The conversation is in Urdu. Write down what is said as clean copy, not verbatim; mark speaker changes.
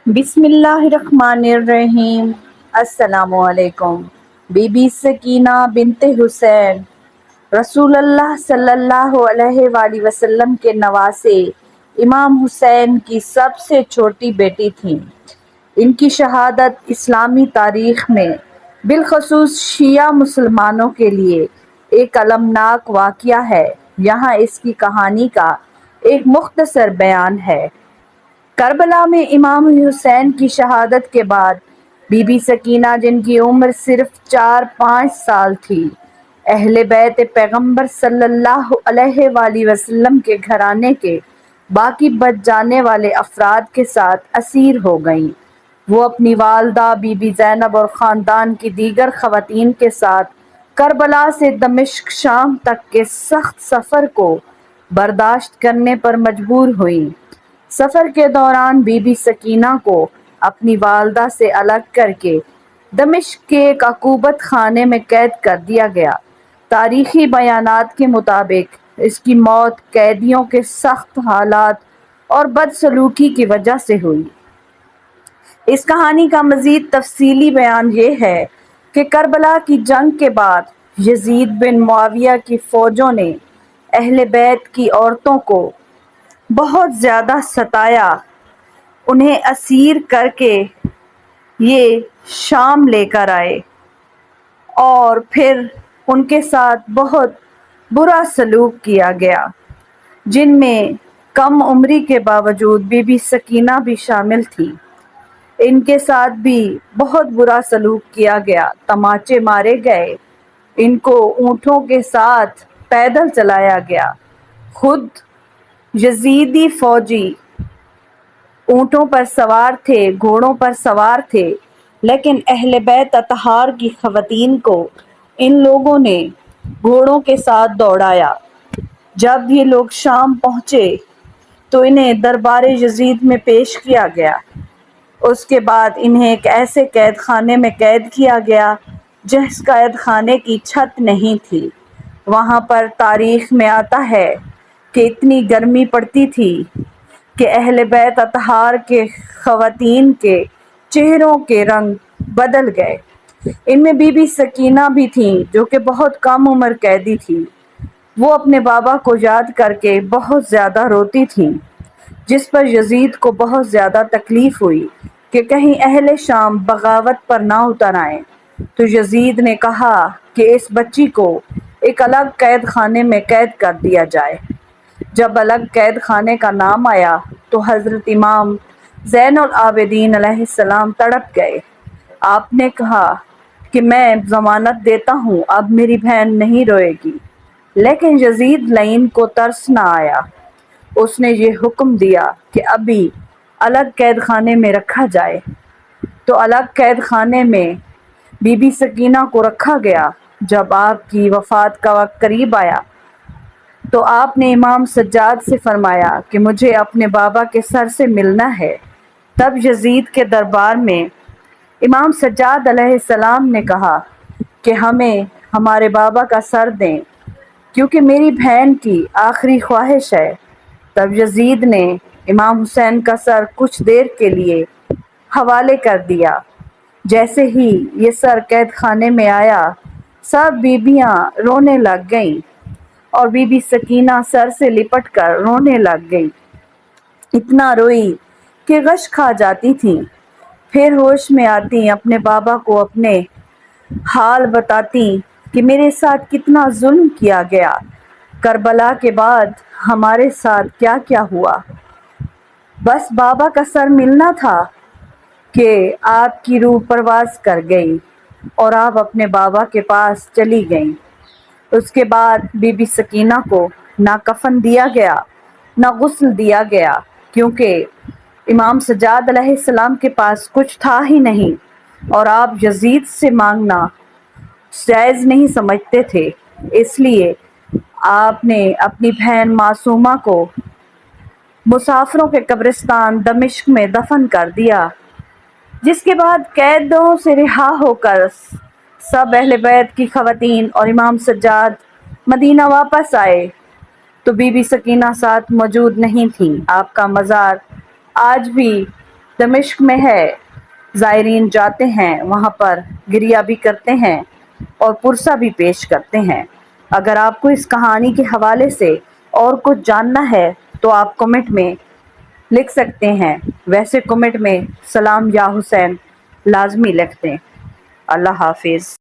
Speaker 1: بسم اللہ الرحمن الرحیم۔ السلام علیکم۔ بی بی سکینہ بنت حسین رسول اللہ صلی اللہ علیہ وآلہ وسلم کے نواسے امام حسین کی سب سے چھوٹی بیٹی تھیں۔ ان کی شہادت اسلامی تاریخ میں بالخصوص شیعہ مسلمانوں کے لیے ایک المناک واقعہ ہے۔ یہاں اس کی کہانی کا ایک مختصر بیان ہے۔ کربلا میں امام حسین کی شہادت کے بعد بی بی سکینہ، جن کی عمر صرف 4-5 سال تھی، اہل بیت پیغمبر صلی اللہ علیہ وآلہ وسلم کے گھرانے کے باقی بچ جانے والے افراد کے ساتھ اسیر ہو گئیں۔ وہ اپنی والدہ بی بی زینب اور خاندان کی دیگر خواتین کے ساتھ کربلا سے دمشق شام تک کے سخت سفر کو برداشت کرنے پر مجبور ہوئیں۔ سفر کے دوران بی بی سکینہ کو اپنی والدہ سے الگ کر کے دمشق کے ایک عقوبت خانے میں قید کر دیا گیا۔ تاریخی بیانات کے مطابق اس کی موت قیدیوں کے سخت حالات اور بدسلوکی کی وجہ سے ہوئی۔ اس کہانی کا مزید تفصیلی بیان یہ ہے کہ کربلا کی جنگ کے بعد یزید بن معاویہ کی فوجوں نے اہل بیت کی عورتوں کو بہت زیادہ ستایا۔ انہیں اسیر کر کے یہ شام لے کر آئے اور پھر ان کے ساتھ بہت برا سلوک کیا گیا، جن میں کم عمری کے باوجود بی بی سکینہ بھی شامل تھی۔ ان کے ساتھ بھی بہت برا سلوک کیا گیا، تماچے مارے گئے، ان کو اونٹوں کے ساتھ پیدل چلایا گیا۔ خود یزیدی فوجی اونٹوں پر سوار تھے، گھوڑوں پر سوار تھے، لیکن اہل بیت اطہار کی خواتین کو ان لوگوں نے گھوڑوں کے ساتھ دوڑایا۔ جب یہ لوگ شام پہنچے تو انہیں دربار یزید میں پیش کیا گیا۔ اس کے بعد انہیں ایک ایسے قید خانے میں قید کیا گیا جس قید خانے کی چھت نہیں تھی۔ وہاں پر تاریخ میں آتا ہے کہ اتنی گرمی پڑتی تھی کہ اہل بیت اطہار کے خواتین کے چہروں کے رنگ بدل گئے۔ ان میں بی بی سکینہ بھی تھیں، جو کہ بہت کم عمر قیدی تھی۔ وہ اپنے بابا کو یاد کر کے بہت زیادہ روتی تھیں، جس پر یزید کو بہت زیادہ تکلیف ہوئی کہ کہیں اہل شام بغاوت پر نہ اتر آئیں۔ تو یزید نے کہا کہ اس بچی کو ایک الگ قید خانے میں قید کر دیا جائے۔ جب الگ قید خانے کا نام آیا تو حضرت امام زین العابدین علیہ السلام تڑپ گئے۔ آپ نے کہا کہ میں ضمانت دیتا ہوں اب میری بہن نہیں روئے گی، لیکن یزید لعین کو ترس نہ آیا۔ اس نے یہ حکم دیا کہ ابھی الگ قید خانے میں رکھا جائے۔ تو الگ قید خانے میں بی بی سکینہ کو رکھا گیا۔ جب آپ کی وفات کا وقت قریب آیا تو آپ نے امام سجاد سے فرمایا کہ مجھے اپنے بابا کے سر سے ملنا ہے۔ تب یزید کے دربار میں امام سجاد علیہ السلام نے کہا کہ ہمیں ہمارے بابا کا سر دیں، کیونکہ میری بہن کی آخری خواہش ہے۔ تب یزید نے امام حسین کا سر کچھ دیر کے لیے حوالے کر دیا۔ جیسے ہی یہ سر قید خانے میں آیا، سب بیبیاں رونے لگ گئیں اور بی بی سکینہ سر سے لپٹ کر رونے لگ گئی۔ اتنا روئی کہ غش کھا جاتی تھیں۔ پھر ہوش میں آتی اپنے بابا کو اپنے حال بتاتی کہ میرے ساتھ کتنا ظلم کیا گیا، کربلا کے بعد ہمارے ساتھ کیا کیا ہوا۔ بس بابا کا سر ملنا تھا کہ آپ کی روح پرواز کر گئی اور آپ اپنے بابا کے پاس چلی گئیں۔ اس کے بعد بی بی سکینہ کو نہ کفن دیا گیا نہ غسل دیا گیا، کیونکہ امام سجاد علیہ السلام کے پاس کچھ تھا ہی نہیں اور آپ یزید سے مانگنا جائز نہیں سمجھتے تھے۔ اس لیے آپ نے اپنی بہن معصومہ کو مسافروں کے قبرستان دمشق میں دفن کر دیا۔ جس کے بعد قیدوں سے رہا ہو کر سب اہل بیت کی خواتین اور امام سجاد مدینہ واپس آئے تو بی بی سکینہ ساتھ موجود نہیں تھی۔ آپ کا مزار آج بھی دمشق میں ہے، زائرین جاتے ہیں وہاں پر گریہ بھی کرتے ہیں اور پرسہ بھی پیش کرتے ہیں۔ اگر آپ کو اس کہانی کے حوالے سے اور کچھ جاننا ہے تو آپ کمنٹ میں لکھ سکتے ہیں، ویسے کمنٹ میں سلام یا حسین لازمی لکھ دیں۔ اللہ حافظ۔